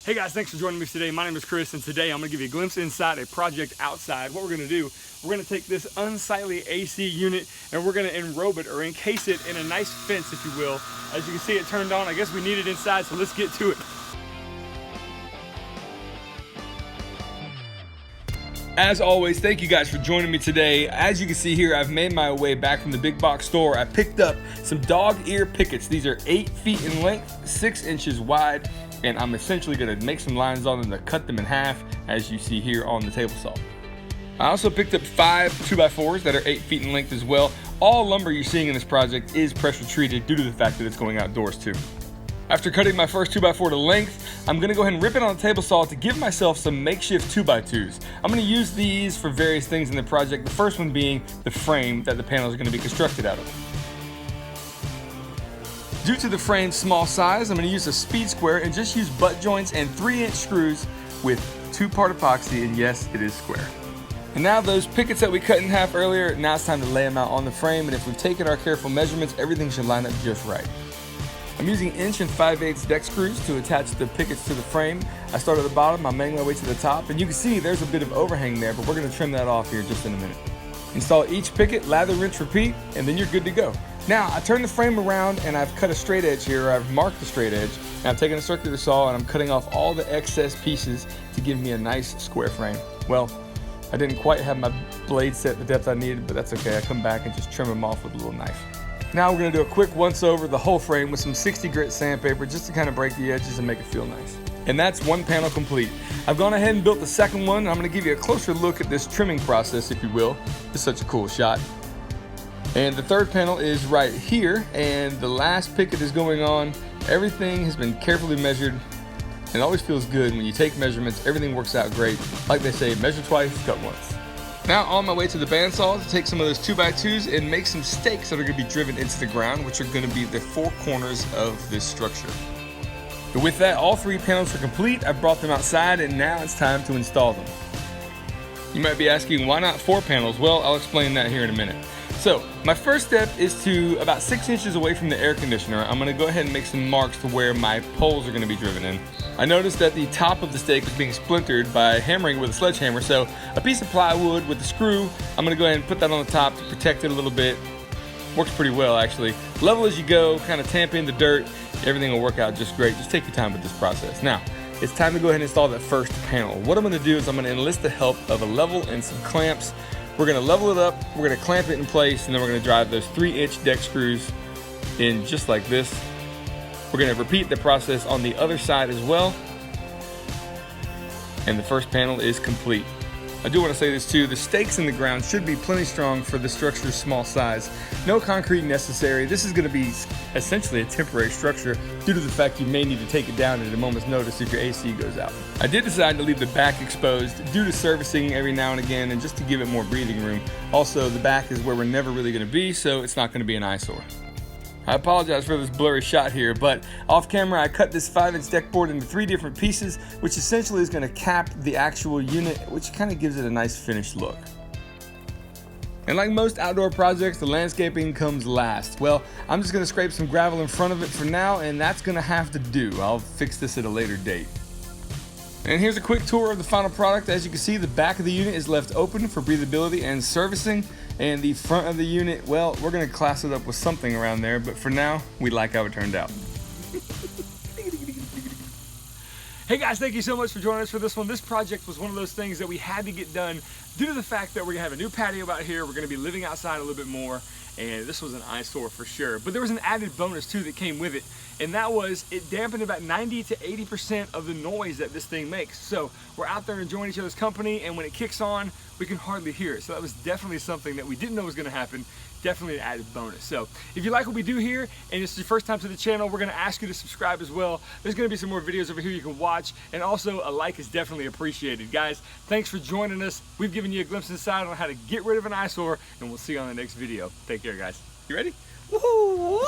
Hey guys, thanks for joining me today. My name is Chris, and today I'm going to give you a glimpse inside a project outside. What we're going to do, we're going to take this unsightly AC unit and we're going to enrobe it or encase it in a nice fence, if you will. As you can see, it turned on. I guess we need it inside, so let's get to it. As always, thank you guys for joining me today. As you can see here, I've made my way back from the big box store. I picked up some dog ear pickets. These are 8 feet in length, 6 inches wide, and I'm essentially gonna make some lines on them to cut them in half, as you see here on the table saw. I also picked up 5 2x4s that are 8 feet in length as well. All lumber you're seeing in this project is pressure treated due to the fact that it's going outdoors too. After cutting my first 2x4 to length, I'm gonna go ahead and rip it on the table saw to give myself some makeshift 2x2s. I'm gonna use these for various things in the project, the first one being the frame that the panels are gonna be constructed out of. Due to the frame's small size, I'm going to use a speed square and just use butt joints and 3-inch screws with 2-part epoxy, and yes, it is square. And now those pickets that we cut in half earlier, now it's time to lay them out on the frame, and if we've taken our careful measurements, everything should line up just right. I'm using 1 5/8" deck screws to attach the pickets to the frame. I start at the bottom, I'm making my way to the top, and you can see there's a bit of overhang there, but we're going to trim that off here just in a minute. Install each picket, lather, rinse, repeat, and then you're good to go. Now, I turn the frame around and I've cut a straight edge here, or I've marked the straight edge, and I've taken a circular saw and I'm cutting off all the excess pieces to give me a nice square frame. Well, I didn't quite have my blade set the depth I needed, but that's okay. I come back and just trim them off with a little knife. Now we're gonna do a quick once over the whole frame with some 60 grit sandpaper just to kind of break the edges and make it feel nice. And that's one panel complete. I've gone ahead and built the second one, and I'm gonna give you a closer look at this trimming process, if you will. It's such a cool shot. And the third panel is right here, and the last picket is going on. Everything has been carefully measured, and it always feels good when you take measurements. Everything works out great. Like they say, measure twice, cut once. Now on my way to the bandsaw to take some of those 2x2s and make some stakes that are gonna be driven into the ground, which are gonna be the 4 corners of this structure. But with that, all 3 panels are complete. I've brought them outside, and now it's time to install them. You might be asking, why not 4 panels? Well, I'll explain that here in a minute. So, my first step is to, about 6 inches away from the air conditioner, I'm gonna go ahead and make some marks to where my poles are gonna be driven in. I noticed that the top of the stake was being splintered by hammering with a sledgehammer, so a piece of plywood with a screw, I'm gonna go ahead and put that on the top to protect it a little bit. Works pretty well, actually. Level as you go, kind of tamp in the dirt, everything will work out just great. Just take your time with this process. Now, it's time to go ahead and install that first panel. What I'm gonna do is I'm gonna enlist the help of a level and some clamps. We're gonna level it up, we're gonna clamp it in place, and then we're gonna drive those 3-inch deck screws in just like this. We're gonna repeat the process on the other side as well. And the first panel is complete. I do want to say this too, the stakes in the ground should be plenty strong for the structure's small size. No concrete necessary. This is going to be essentially a temporary structure due to the fact you may need to take it down at a moment's notice if your AC goes out. I did decide to leave the back exposed due to servicing every now and again and just to give it more breathing room. Also, the back is where we're never really going to be, so it's not going to be an eyesore. I apologize for this blurry shot here, but off camera I cut this 5-inch deck board into 3 different pieces, which essentially is going to cap the actual unit, which kind of gives it a nice finished look. And like most outdoor projects, the landscaping comes last. Well, I'm just going to scrape some gravel in front of it for now, and that's going to have to do. I'll fix this at a later date. And here's a quick tour of the final product. As you can see, the back of the unit is left open for breathability and servicing. And the front of the unit, well, we're gonna class it up with something around there, but for now, we like how it turned out. Hey guys, thank you so much for joining us for this one. This project was one of those things that we had to get done due to the fact that we're gonna have a new patio out here. We're gonna be living outside a little bit more, and this was an eyesore for sure. But there was an added bonus too that came with it, and that was it dampened about 90 to 80% of the noise that this thing makes. So we're out there enjoying each other's company, and when it kicks on, we can hardly hear it. So that was definitely something that we didn't know was gonna happen. Definitely an added bonus. So if you like what we do here and it's your first time to the channel, we're gonna ask you to subscribe as well. There's gonna be some more videos over here you can watch, and also a like is definitely appreciated. Guys, thanks for joining us. We've given you a glimpse inside on how to get rid of an eyesore, and we'll see you on the next video. Take care, guys. You ready? Woohoo!